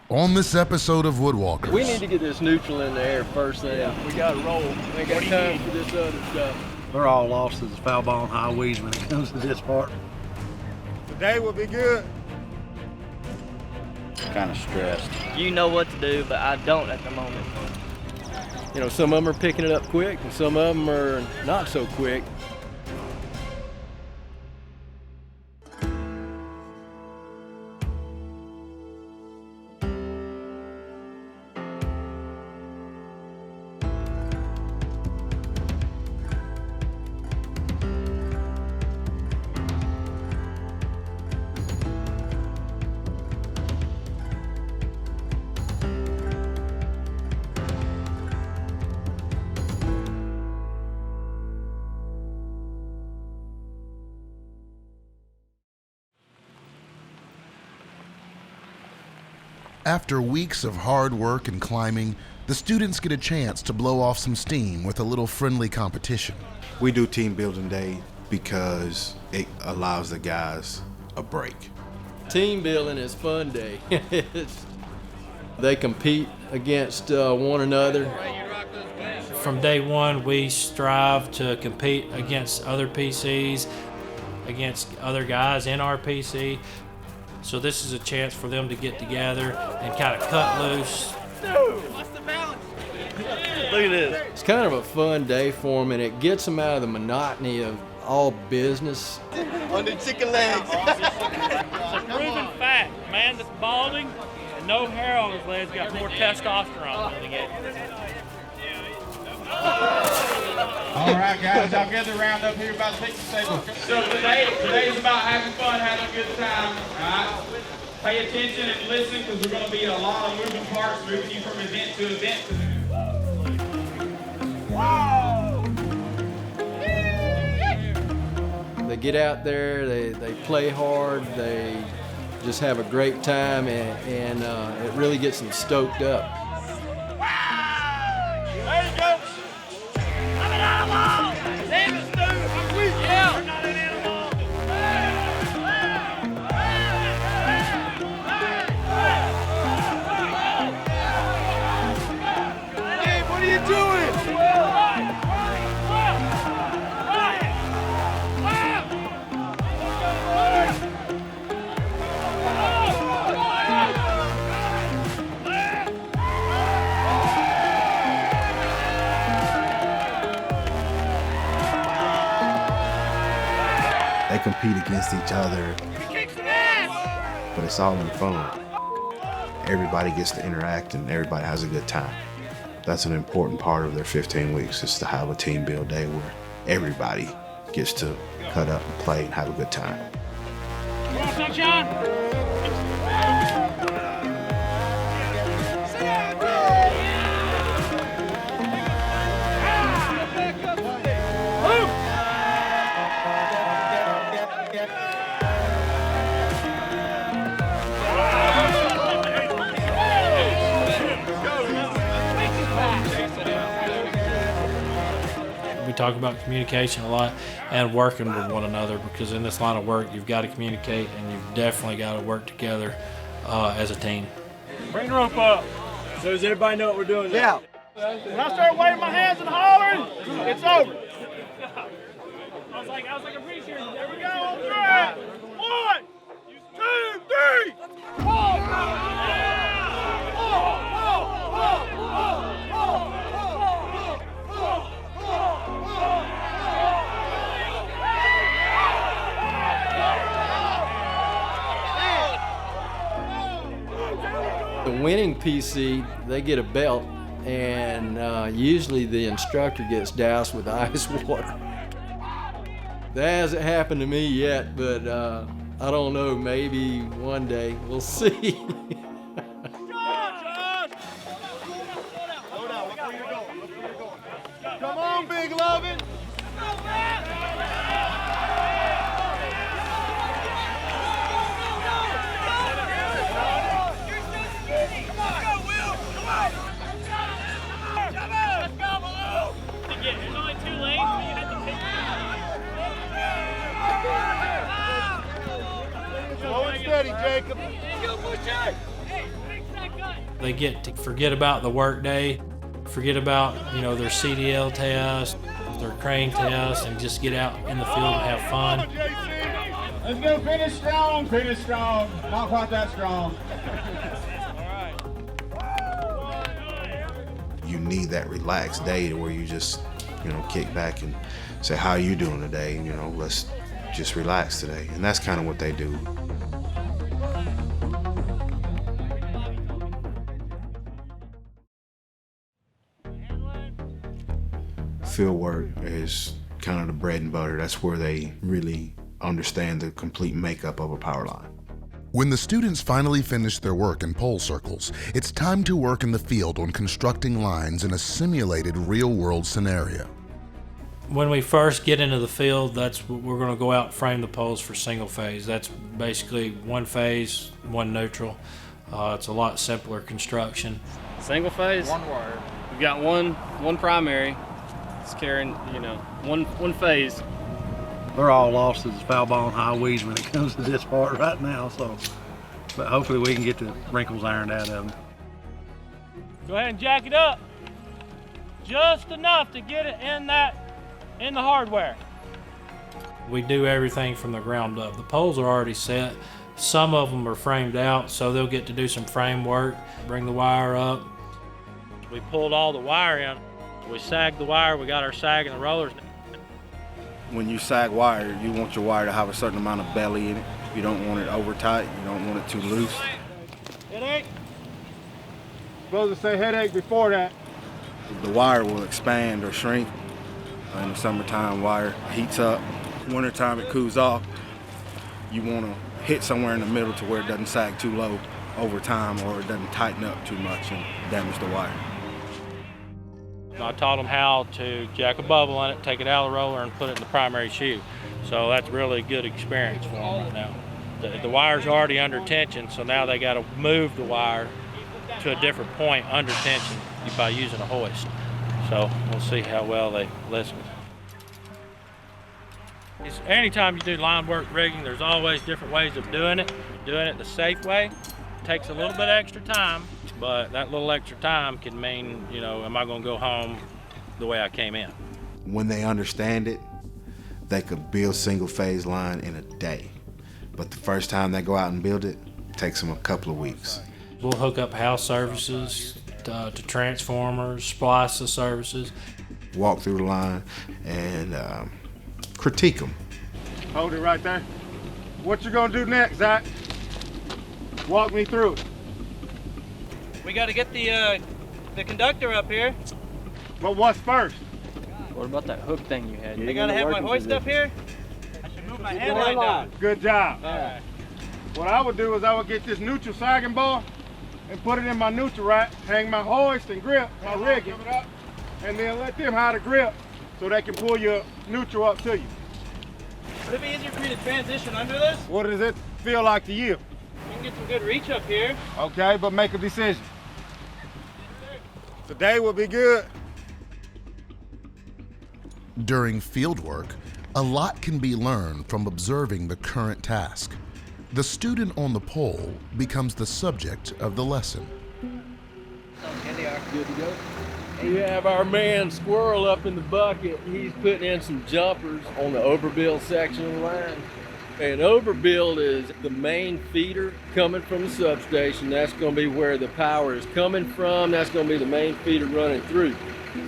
On this episode of Woodwalkers. We need to get this neutral in the air first thing. Yeah, we got to roll. We ain't got time for this other stuff. We're all lost as foul ball and high weeds when it comes to this part. Today will be good. Kind of stressed. You know what to do, but I don't at the moment. You know, some of them are picking it up quick and some of them are not so quick. After weeks of hard work and climbing, the students get a chance to blow off some steam with a little friendly competition. We do team building day because it allows the guys a break. Team building is fun day. They compete against one another. From day one, we strive to compete against other PCs, against other guys in our PC. So this is a chance for them to get together and kind of cut loose. What's the balance? Look at this. It's kind of a fun day for them, and it gets them out of the monotony of all business. On the chicken legs. It's a proven fact. A man that's balding and no hair on his legs got more testosterone than he gets. All right, guys, y'all gather around up here by the picnic table. So today's about having fun, having a good time. All right, pay attention and listen because we're going to be a lot of moving parts, moving you from event to event. They get out there, they play hard, they just have a great time, and it really gets them stoked up. There you go. I'm an animal. Damn it, Stu. I'm weak. Yeah. You're not an animal. Hey, what are you doing? They compete against each other, but it's all in fun. Everybody gets to interact and everybody has a good time. That's an important part of their 15 weeks, is to have a team build day where everybody gets to cut up and play and have a good time. Come on, Sunshine. We talk about communication a lot and working with one another, because in this line of work, you've got to communicate and you've definitely got to work together as a team. Bring the rope up. So does everybody know what we're doing now? Yeah. When I start waving my hands and hollering, it's over. I was like, I'm pretty sure. There we go. On three. 1, 2, 3. The winning PC, they get a belt, and usually the instructor gets doused with ice water. That hasn't happened to me yet, but I don't know, maybe one day, we'll see. Come on, big lovin'. Slow and steady, Jacob. Go, Butcher! Hey, fix that gun! They get to forget about the work day, forget about, their CDL test, their crane test, and just get out in the field and have fun. Let's go finish strong, finish strong. Not quite that strong. You need that relaxed day where you just, kick back and say, how are you doing today? Let's just relax today. And that's kind of what they do. Field work is kind of the bread and butter. That's where they really understand the complete makeup of a power line. When the students finally finish their work in pole circles, it's time to work in the field on constructing lines in a simulated real-world scenario. When we first get into the field, we're going to go out and frame the poles for single phase. That's basically one phase, one neutral. It's a lot simpler construction. Single phase? One wire. We've got one primary. It's carrying, one phase. They're all lost as foul ball and high weeds when it comes to this part right now, but hopefully we can get the wrinkles ironed out of them. Go ahead and jack it up. Just enough to get it in the hardware. We do everything from the ground up. The poles are already set. Some of them are framed out, so they'll get to do some frame work, bring the wire up. We pulled all the wire in. We sagged the wire, we got our sag and the rollers. When you sag wire, you want your wire to have a certain amount of belly in it. You don't want it over tight, you don't want it too loose. Headache? Supposed to say headache before that. The wire will expand or shrink. In the summertime, wire heats up. Wintertime, it cools off. You want to hit somewhere in the middle to where it doesn't sag too low over time, or it doesn't tighten up too much and damage the wire. I taught them how to jack a bubble in it, take it out of the roller, and put it in the primary shoe. So that's really a good experience for them right now. The wire's already under tension, so now they got to move the wire to a different point under tension by using a hoist. So we'll see how well they listen. Anytime you do line work rigging, there's always different ways of doing it. Doing it the safe way takes a little bit extra time, but that little extra time can mean, am I going to go home the way I came in? When they understand it, they could build single phase line in a day. But the first time they go out and build it, takes them a couple of weeks. We'll hook up house services to transformers, splice the services. Walk through the line and critique them. Hold it right there. What you gonna do next, Zach? Walk me through it. We got to get the conductor up here. But what's first? What about that hook thing you had? I got to have my hoist up here. I should move my headline down. Good job. All right. What I would do is I would get this neutral sagging bar and put it in my neutral rack, hang my hoist and grip, my rigging, and then let them have the grip so they can pull your neutral up to you. Would it be easier for me to transition under this? What does it feel like to you? We can get some good reach up here. Okay, but make a decision. Today will be good. During field work, a lot can be learned from observing the current task. The student on the pole becomes the subject of the lesson. Good to go. We have our man Squirrel up in the bucket. He's putting in some jumpers on the overbuild section of the line. And overbuild is the main feeder coming from the substation. That's going to be where the power is coming from. That's going to be the main feeder running through.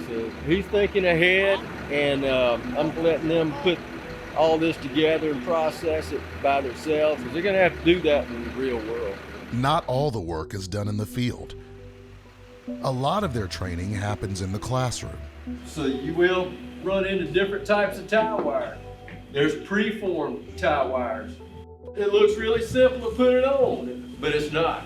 So he's thinking ahead, and I'm letting them put all this together and process it by themselves, because they're going to have to do that in the real world. Not all the work is done in the field. A lot of their training happens in the classroom. So you will run into different types of tie wire. There's preformed tie wires. It looks really simple to put it on, but it's not.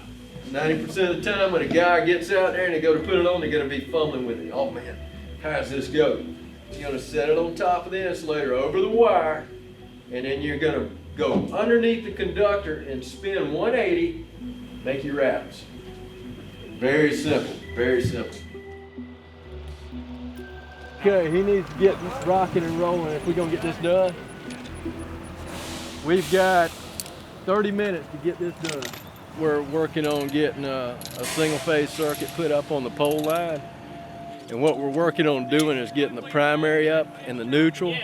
90% of the time when a guy gets out there and they go to put it on, they're going to be fumbling with it. Oh man, how's this go? You're going to set it on top of the insulator over the wire, and then you're going to go underneath the conductor and spin 180, make your wraps. Very simple, very simple. Okay, he needs to get this rocking and rolling if we're going to get this done. We've got 30 minutes to get this done. we're working on getting a single-phase circuit put up on the pole line. And what we're working on doing is getting the primary up and the neutral,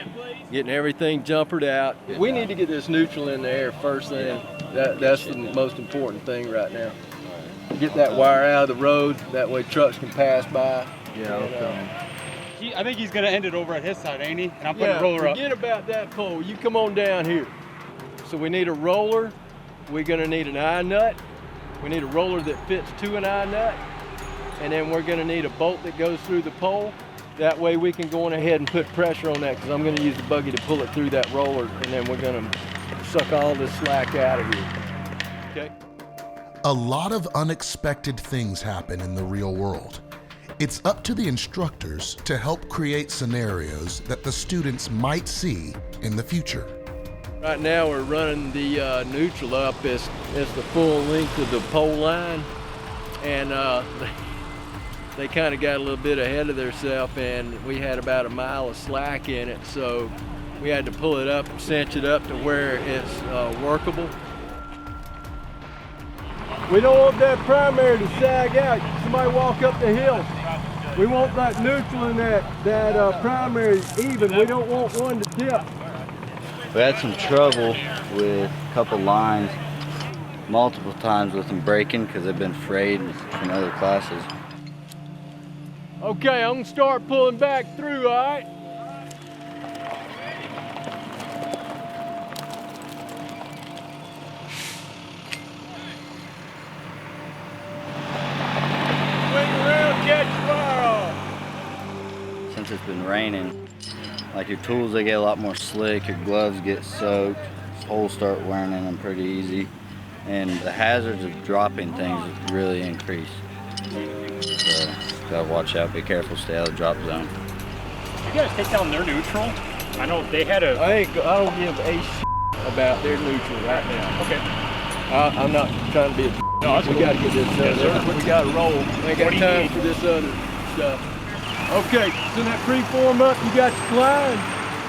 getting everything jumpered out. We need to get this neutral in the air first thing. That's the most important thing right now. Get that wire out of the road, that way trucks can pass by. I think he's going to end it over at his side, ain't he? And I'm putting a roller up. Forget about that pole. You come on down here. So we need a roller. We're going to need an eye nut. We need a roller that fits to an eye nut. And then we're going to need a bolt that goes through the pole. That way we can go on ahead and put pressure on that, because I'm going to use the buggy to pull it through that roller, and then we're going to suck all this slack out of here. Okay? A lot of unexpected things happen in the real world. It's up to the instructors to help create scenarios that the students might see in the future. Right now we're running the neutral up. It's the full length of the pole line, and they kind of got a little bit ahead of themselves, and we had about a mile of slack in it, so we had to pull it up and cinch it up to where it's workable. We don't want that primary to sag out. Somebody walk up the hill. We want that neutral and that primary even. We don't want one to tip. We had some trouble with a couple lines multiple times with them breaking because they've been frayed from other classes. Okay, I'm gonna start pulling back through, all right? Swing around, catch fire off. Since it's been raining, like your tools, they get a lot more slick, your gloves get soaked, holes start wearing in them pretty easy, and the hazards of dropping things really increase. So, gotta watch out, be careful, stay out of the drop zone. You guys take down their neutral? I know they had a... I don't give a about their neutral right now. Okay. I'm not trying to be a no, we gotta get this we gotta roll. We ain't got time for this other stuff. Okay, send that preform up, you got your climb.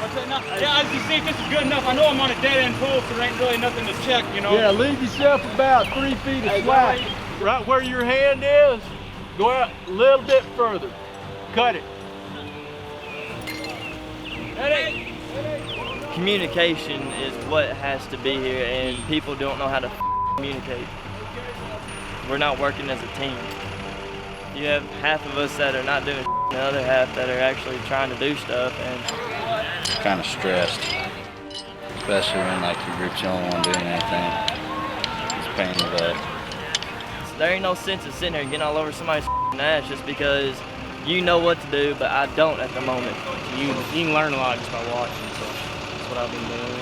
What's that now? Yeah, I was just saying if this is good enough. I know I'm on a dead end pole, so there ain't really nothing to check, you know? Yeah, leave yourself about 3 feet of slack. Right where your hand is, go out a little bit further. Cut it. Communication is what has to be here, and people don't know how to communicate. We're not working as a team. You have half of us that are not doing and the other half that are actually trying to do stuff, and Kind of stressed, especially when like your group's the only one doing anything. It's a pain in the butt. so there ain't no sense in sitting here getting all over somebody's ass just because you know what to do, but I don't at the moment. You can learn a lot just by watching, so that's what I've been doing.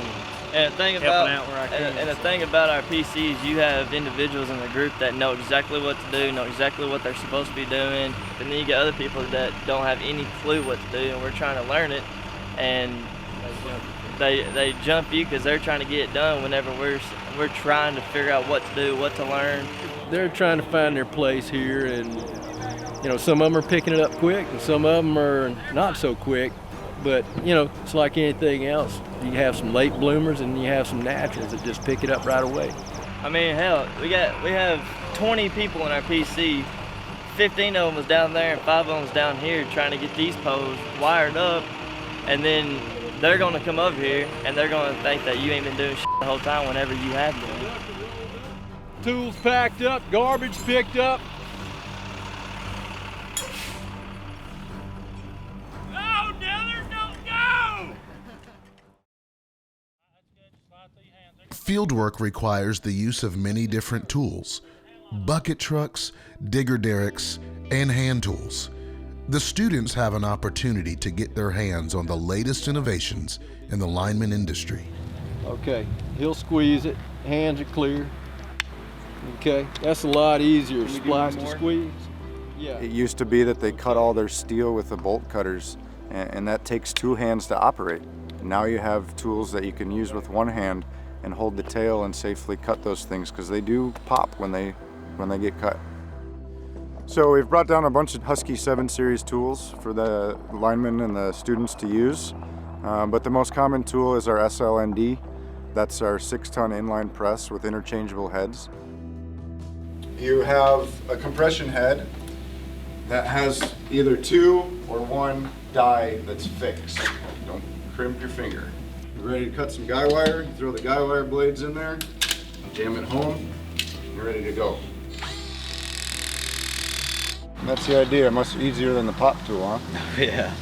And the thing about our PCs, you have individuals in the group that know exactly what to do, know exactly what they're supposed to be doing, and then you get other people that don't have any clue what to do, and we're trying to learn it, and they jump you because they're trying to get it done whenever we're trying to figure out what to do, what to learn. They're trying to find their place here, and you know, some of them are picking it up quick, and some of them are not so quick. But you know, it's like anything else. You have some late bloomers and you have some naturals that just pick it up right away. I mean, hell, we have 20 people in our PC. 15 of them was down there and 5 of them was down here trying to get these poles wired up, and then they're gonna come up here and they're gonna think that you ain't been doing shit the whole time whenever you have been. Tools packed up, garbage picked up. Fieldwork requires the use of many different tools: bucket trucks, digger derricks, and hand tools. The students have an opportunity to get their hands on the latest innovations in the lineman industry. Okay, he'll squeeze it, hands are clear. Okay, that's a lot easier, splice to squeeze. Yeah. It used to be that they cut all their steel with the bolt cutters, and that takes 2 hands to operate. Now you have tools that you can use with 1 hand and hold the tail and safely cut those things, because they do pop when they get cut. So we've brought down a bunch of Husky 7 Series tools for the linemen and the students to use, but the most common tool is our SLND. That's our 6-ton inline press with interchangeable heads. You have a compression head that has either 2 or 1 die that's fixed. Don't crimp your finger. You're ready to cut some guy wire, you throw the guy wire blades in there, jam it home, you're ready to go. And that's the idea, much easier than the pop tool, huh? Yeah.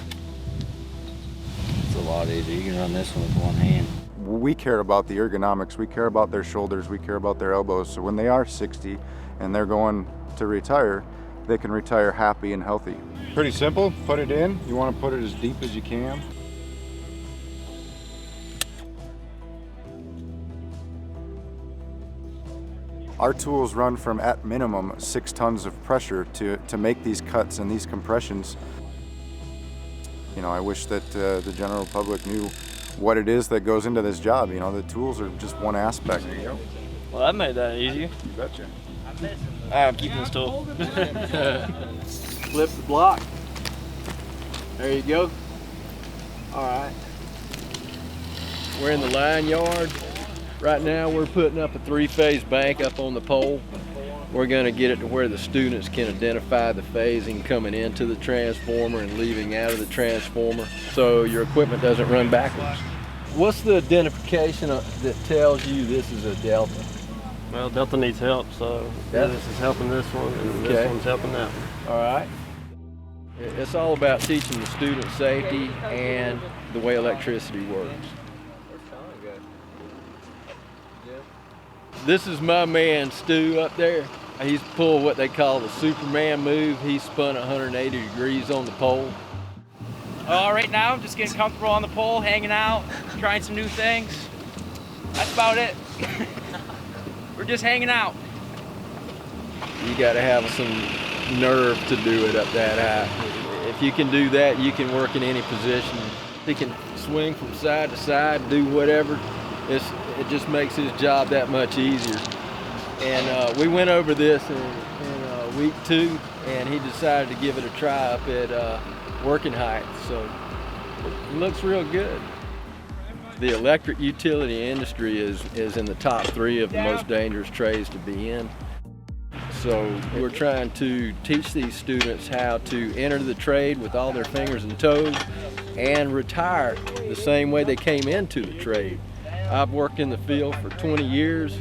It's a lot easier. You can run this one with one hand. We care about the ergonomics, we care about their shoulders, we care about their elbows, so when they are 60 and they're going to retire, they can retire happy and healthy. Pretty simple, put it in. You want to put it as deep as you can. Our tools run from, at minimum, 6 tons of pressure to make these cuts and these compressions. You know, I wish that the general public knew what it is that goes into this job. You know, the tools are just one aspect. There you go. Well, that made that easy. You betcha. I'm keeping this tool. Flip the block. There you go. All right. We're in the line yard. Right now we're putting up a 3-phase bank up on the pole. We're going to get it to where the students can identify the phasing coming into the transformer and leaving out of the transformer, so your equipment doesn't run backwards. What's the identification that tells you this is a delta? Well, delta needs help, so this is helping this one, and this one's helping that one. All right. It's all about teaching the student safety and the way electricity works. This is my man, Stu, up there. He's pulled what they call the Superman move. He spun 180 degrees on the pole. Right now, I'm just getting comfortable on the pole, hanging out, trying some new things. That's about it. We're just hanging out. You gotta have some nerve to do it up that high. If you can do that, you can work in any position. He can swing from side to side, do whatever. It just makes his job that much easier. And we went over this in week 2, and he decided to give it a try up at working height. So it looks real good. The electric utility industry is in the top 3 of the most dangerous trades to be in. So we're trying to teach these students how to enter the trade with all their fingers and toes and retire the same way they came into the trade. I've worked in the field for 20 years,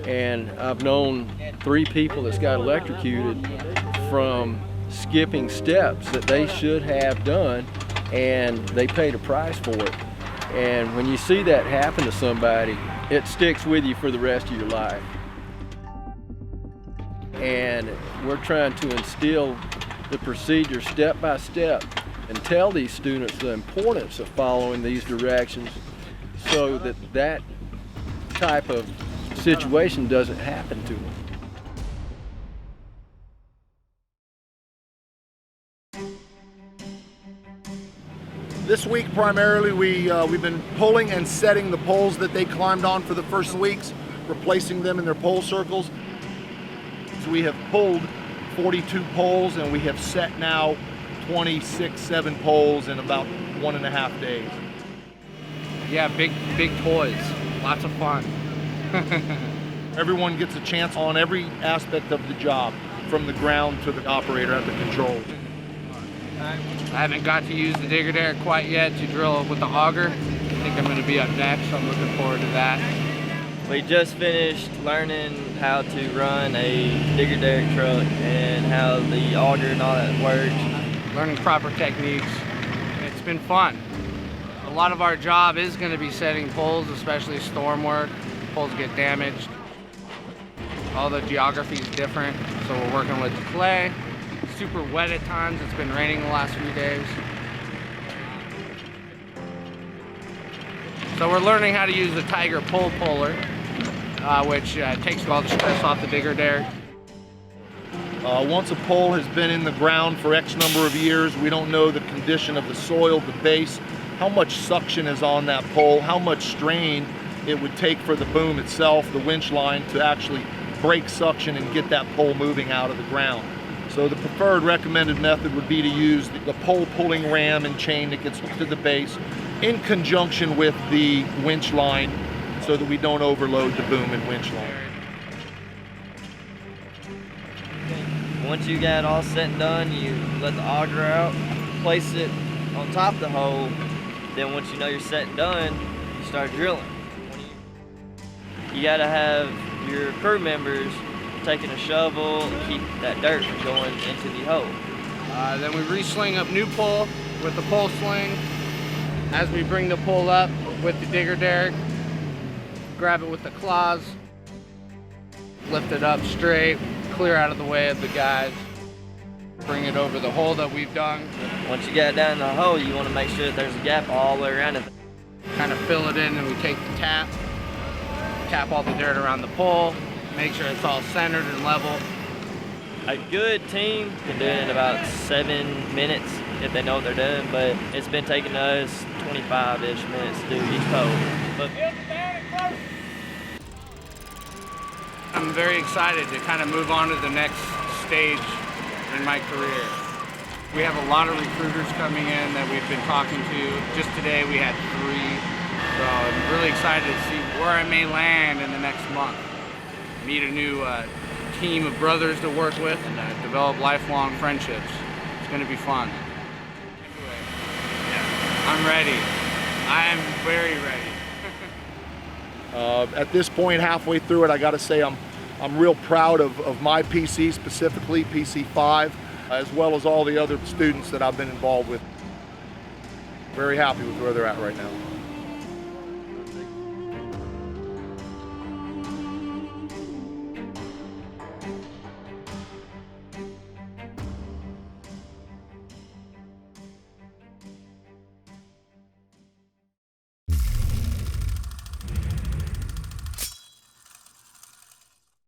and I've known 3 people that's got electrocuted from skipping steps that they should have done, and they paid a price for it. And when you see that happen to somebody, it sticks with you for the rest of your life. And we're trying to instill the procedure step by step and tell these students the importance of following these directions so that that type of situation doesn't happen to them. This week primarily we've been pulling and setting the poles that they climbed on for the first weeks, replacing them in their pole circles. So we have pulled 42 poles and we have set now 7 poles in about 1.5 days. Yeah, big toys, lots of fun. Everyone gets a chance on every aspect of the job, from the ground to the operator at the controls. I haven't got to use the digger derrick quite yet to drill with the auger. I think I'm going to be up next, so I'm looking forward to that. We just finished learning how to run a digger derrick truck and how the auger and all that works. Learning proper techniques. It's been fun. A lot of our job is going to be setting poles, especially storm work. Poles get damaged. All the geography is different, so we're working with the clay. Super wet at times. It's been raining the last few days. So we're learning how to use the Tiger pole puller, which takes all the stress off the digger derrick. Once a pole has been in the ground for X number of years, we don't know the condition of the soil, the base, how much suction is on that pole, how much strain it would take for the boom itself, the winch line, to actually break suction and get that pole moving out of the ground. So the preferred recommended method would be to use the pole pulling ram and chain that gets hooked to the base in conjunction with the winch line so that we don't overload the boom and winch line. Once you got it all set and done, you let the auger out, place it on top of the hole. Then once you know you're set and done, you start drilling. You gotta have your crew members taking a shovel and keep that dirt from going into the hole. Then we re-sling up new pole with the pole sling. As we bring the pole up with the digger derrick, grab it with the claws, lift it up straight, clear out of the way of the guys, bring it over the hole that we've done. Once you get it down in the hole, you want to make sure that there's a gap all the way around it. Kind of fill it in, and we take the tap all the dirt around the pole, make sure it's all centered and level. A good team can do it in about 7 minutes if they know what they're doing, but it's been taking us 25-ish minutes to do each pole. But I'm very excited to kind of move on to the next stage in my career. We have a lot of recruiters coming in that we've been talking to. Just today we had 3. So I'm really excited to see where I may land in the next month. Meet a new team of brothers to work with and develop lifelong friendships. It's going to be fun. I'm ready. I am very ready. At this point, halfway through it, I got to say I'm real proud of my PC, specifically PC5, as well as all the other students that I've been involved with. Very happy with where they're at right now.